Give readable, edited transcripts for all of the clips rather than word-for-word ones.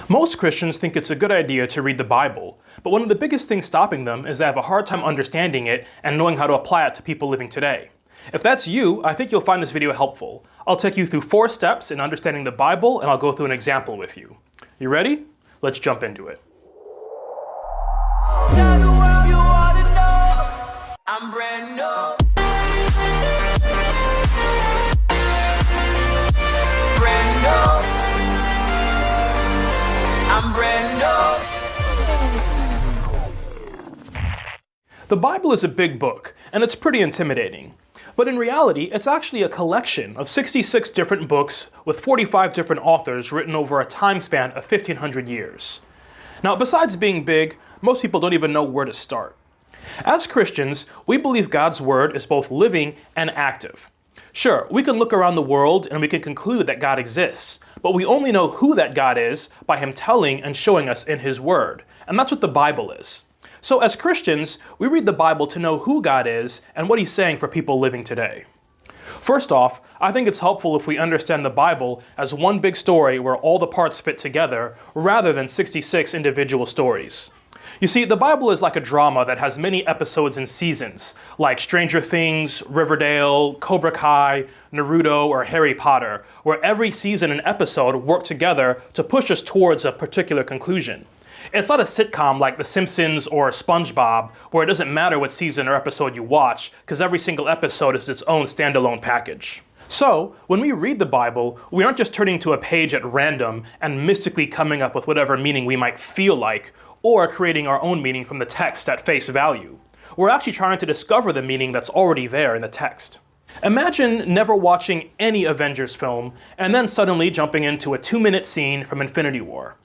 Most Christians think it's a good idea to read the Bible, but one of the biggest things stopping them is they have a hard time understanding it and knowing how to apply it to people living today. If that's you, I think you'll find this video helpful. I'll take you through 4 steps in understanding the Bible, and I'll go through an example with you. You ready? Let's jump into it. Tell the world you want to know. I'm brand new. Brand new. I'm brand new. The Bible is a big book, and it's pretty intimidating. But in reality, it's actually a collection of 66 different books with 45 different authors written over a time span of 1,500 years. Now, besides being big, most people don't even know where to start. As Christians, we believe God's Word is both living and active. Sure, we can look around the world and we can conclude that God exists, but we only know who that God is by Him telling and showing us in His Word. And that's what the Bible is. So as Christians, we read the Bible to know who God is and what He's saying for people living today. First off, I think it's helpful if we understand the Bible as one big story where all the parts fit together, rather than 66 individual stories. You see, the Bible is like a drama that has many episodes and seasons, like Stranger Things, Riverdale, Cobra Kai, Naruto, or Harry Potter, where every season and episode work together to push us towards a particular conclusion. It's not a sitcom like The Simpsons or SpongeBob, where it doesn't matter what season or episode you watch, because every single episode is its own standalone package. So, when we read the Bible, we aren't just turning to a page at random and mystically coming up with whatever meaning we might feel like, or creating our own meaning from the text at face value. We're actually trying to discover the meaning that's already there in the text. Imagine never watching any Avengers film, and then suddenly jumping into a 2-minute scene from Infinity War.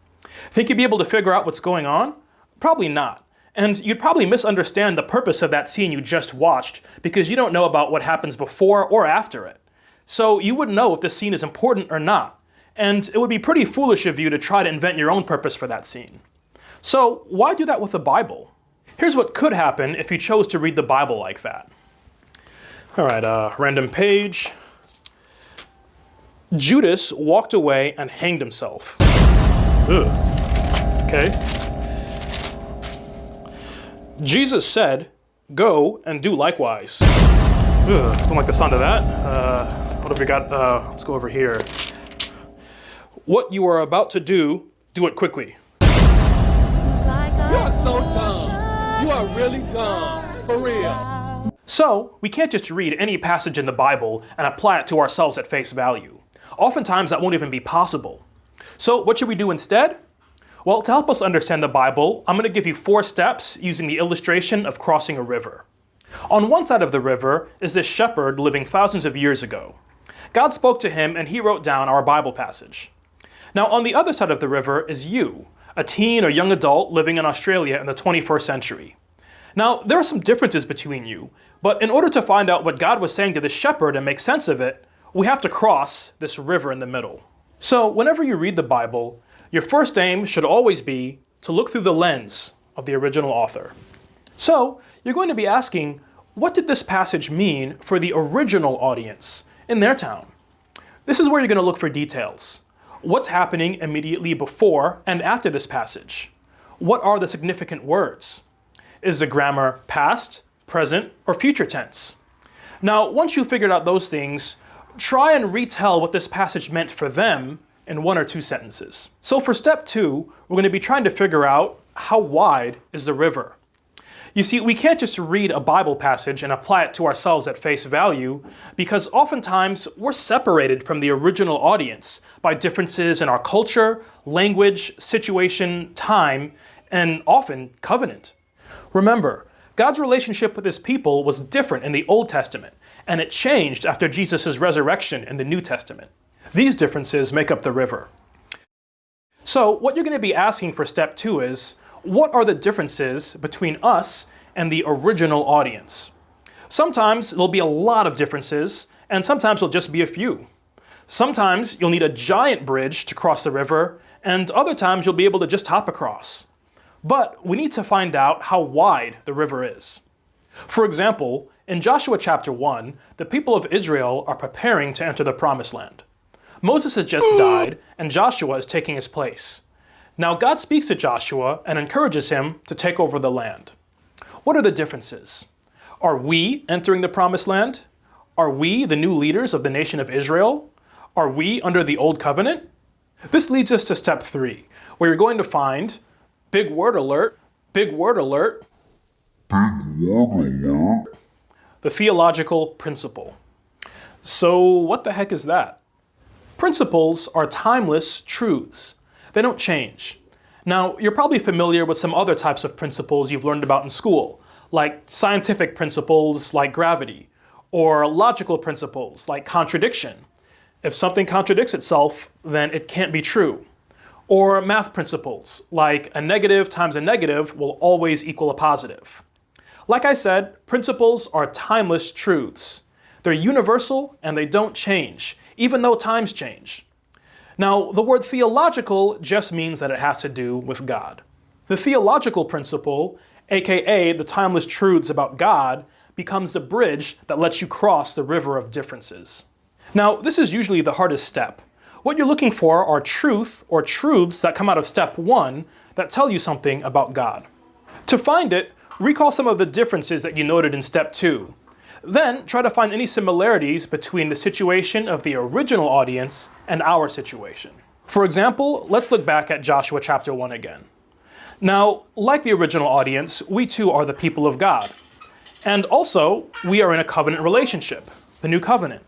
Think you'd be able to figure out what's going on? Probably not. And you'd probably misunderstand the purpose of that scene you just watched because you don't know about what happens before or after it. So you wouldn't know if this scene is important or not. And it would be pretty foolish of you to try to invent your own purpose for that scene. So why do that with the Bible? Here's what could happen if you chose to read the Bible like that. All right, random page. Judas walked away and hanged himself. Ugh. Okay. Jesus said, "Go and do likewise." Ugh, don't like the sound of that. What have we got? Let's go over here. What you are about to do, do it quickly. You are so dumb. You are really dumb. For real. So, we can't just read any passage in the Bible and apply it to ourselves at face value. Oftentimes that won't even be possible. So what should we do instead? Well, to help us understand the Bible, I'm going to give you 4 steps using the illustration of crossing a river. On one side of the river is this shepherd living thousands of years ago. God spoke to him and he wrote down our Bible passage. Now on the other side of the river is you, a teen or young adult living in Australia in the 21st century. Now there are some differences between you, but in order to find out what God was saying to this shepherd and make sense of it, we have to cross this river in the middle. So whenever you read the Bible, your first aim should always be to look through the lens of the original author. So you're going to be asking, what did this passage mean for the original audience in their town? This is where you're going to look for details. What's happening immediately before and after this passage? What are the significant words? Is the grammar past, present, or future tense? Now, once you've figured out those things, try and retell what this passage meant for them in 1 or 2 sentences. So for step 2, we're going to be trying to figure out how wide is the river. You see, we can't just read a Bible passage and apply it to ourselves at face value because oftentimes we're separated from the original audience by differences in our culture, language, situation, time, and often covenant. Remember, God's relationship with His people was different in the Old Testament, and it changed after Jesus' resurrection in the New Testament. These differences make up the river. So what you're going to be asking for step 2 is, what are the differences between us and the original audience? Sometimes there'll be a lot of differences, and sometimes there'll just be a few. Sometimes you'll need a giant bridge to cross the river, and other times you'll be able to just hop across. But we need to find out how wide the river is. For example, in Joshua chapter 1, the people of Israel are preparing to enter the Promised Land. Moses has just died, and Joshua is taking his place. Now God speaks to Joshua and encourages him to take over the land. What are the differences? Are we entering the promised land? Are we the new leaders of the nation of Israel? Are we under the old covenant? This leads us to step 3, where you're going to find, big word alert, the theological principle. So what the heck is that? Principles are timeless truths. They don't change. Now, you're probably familiar with some other types of principles you've learned about in school, like scientific principles like gravity, or logical principles like contradiction. If something contradicts itself, then it can't be true. Or math principles like a negative times a negative will always equal a positive. Like I said, principles are timeless truths. They're universal and they don't change, even though times change. Now, the word theological just means that it has to do with God. The theological principle, aka the timeless truths about God, becomes the bridge that lets you cross the river of differences. Now, this is usually the hardest step. What you're looking for are truth or truths that come out of step 1 that tell you something about God. To find it, recall some of the differences that you noted in step 2. Then try to find any similarities between the situation of the original audience and our situation. For example, let's look back at Joshua chapter 1 again. Now, like the original audience, we too are the people of God. And also, we are in a covenant relationship, the new covenant.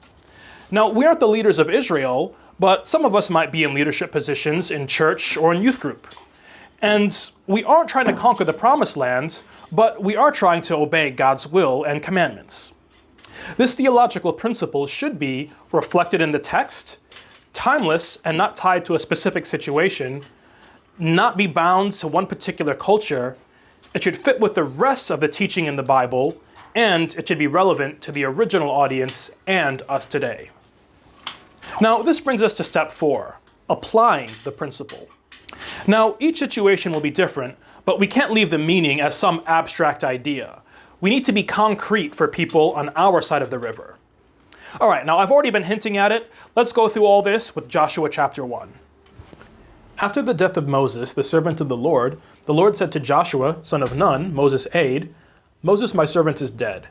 Now, we aren't the leaders of Israel, but some of us might be in leadership positions in church or in youth group. And we aren't trying to conquer the promised land, but we are trying to obey God's will and commandments. This theological principle should be reflected in the text, timeless and not tied to a specific situation, not be bound to one particular culture. It should fit with the rest of the teaching in the Bible, and it should be relevant to the original audience and us today. Now, this brings us to step 4, applying the principle. Now, each situation will be different, but we can't leave the meaning as some abstract idea. We need to be concrete for people on our side of the river. All right, now I've already been hinting at it. Let's go through all this with Joshua chapter 1. After the death of Moses, the servant of the Lord said to Joshua, son of Nun, Moses' aide, "Moses, my servant, is dead.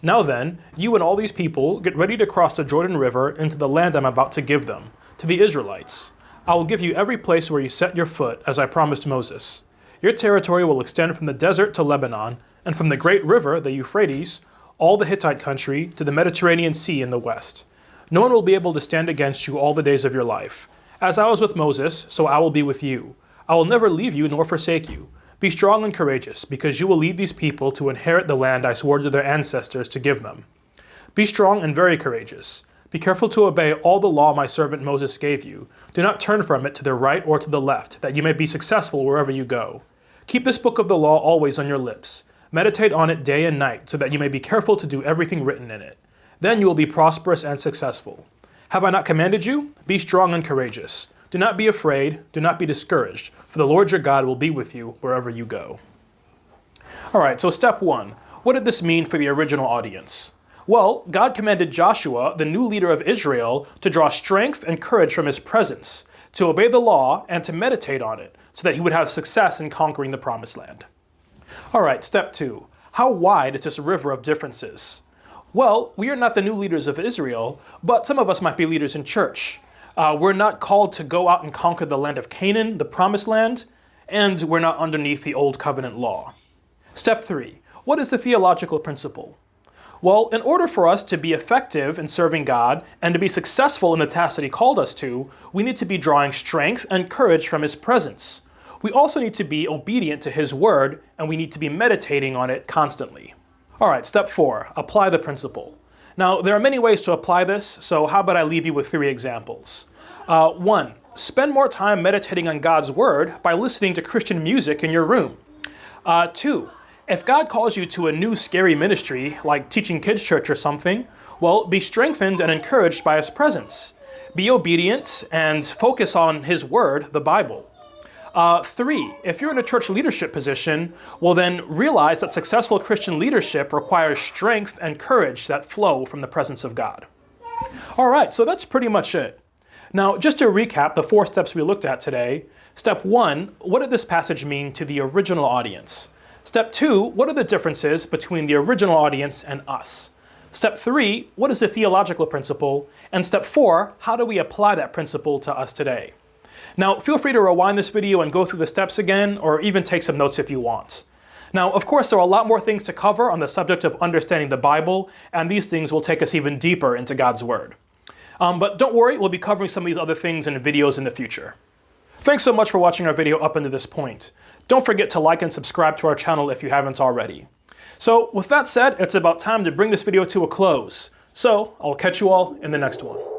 Now then, you and all these people get ready to cross the Jordan River into the land I'm about to give them, to the Israelites. I will give you every place where you set your foot, as I promised Moses. Your territory will extend from the desert to Lebanon, and from the great river, the Euphrates, all the Hittite country, to the Mediterranean Sea in the west. No one will be able to stand against you all the days of your life. As I was with Moses, so I will be with you. I will never leave you nor forsake you. Be strong and courageous, because you will lead these people to inherit the land I swore to their ancestors to give them. Be strong and very courageous. Be careful to obey all the law my servant Moses gave you. Do not turn from it to the right or to the left, that you may be successful wherever you go. Keep this book of the law always on your lips. Meditate on it day and night, so that you may be careful to do everything written in it. Then you will be prosperous and successful. Have I not commanded you? Be strong and courageous. Do not be afraid, do not be discouraged, for the Lord your God will be with you wherever you go." All right, so step 1. What did this mean for the original audience? Well, God commanded Joshua, the new leader of Israel, to draw strength and courage from his presence, to obey the law and to meditate on it, so that he would have success in conquering the promised land. All right, step 2. How wide is this river of differences? Well, we are not the new leaders of Israel, but some of us might be leaders in church. We're not called to go out and conquer the land of Canaan, the promised land, and we're not underneath the old covenant law. Step 3. What is the theological principle? Well, in order for us to be effective in serving God and to be successful in the task that he called us to, we need to be drawing strength and courage from his presence. We also need to be obedient to his word, and we need to be meditating on it constantly. All right, step 4, apply the principle. Now, there are many ways to apply this, so how about I leave you with 3 examples. 1, spend more time meditating on God's word by listening to Christian music in your room. 2, if God calls you to a new scary ministry, like teaching kids church or something, well, be strengthened and encouraged by his presence. Be obedient and focus on his word, the Bible. 3, if you're in a church leadership position, well then realize that successful Christian leadership requires strength and courage that flow from the presence of God. All right, so that's pretty much it. Now, just to recap the 4 steps we looked at today. Step 1, what did this passage mean to the original audience? Step 2, what are the differences between the original audience and us? Step 3, what is the theological principle? And step 4, how do we apply that principle to us today? Now, feel free to rewind this video and go through the steps again, or even take some notes if you want. Now, of course, there are a lot more things to cover on the subject of understanding the Bible, and these things will take us even deeper into God's Word. But don't worry, we'll be covering some of these other things in videos in the future. Thanks so much for watching our video up until this point. Don't forget to like and subscribe to our channel if you haven't already. So with that said, it's about time to bring this video to a close. So I'll catch you all in the next one.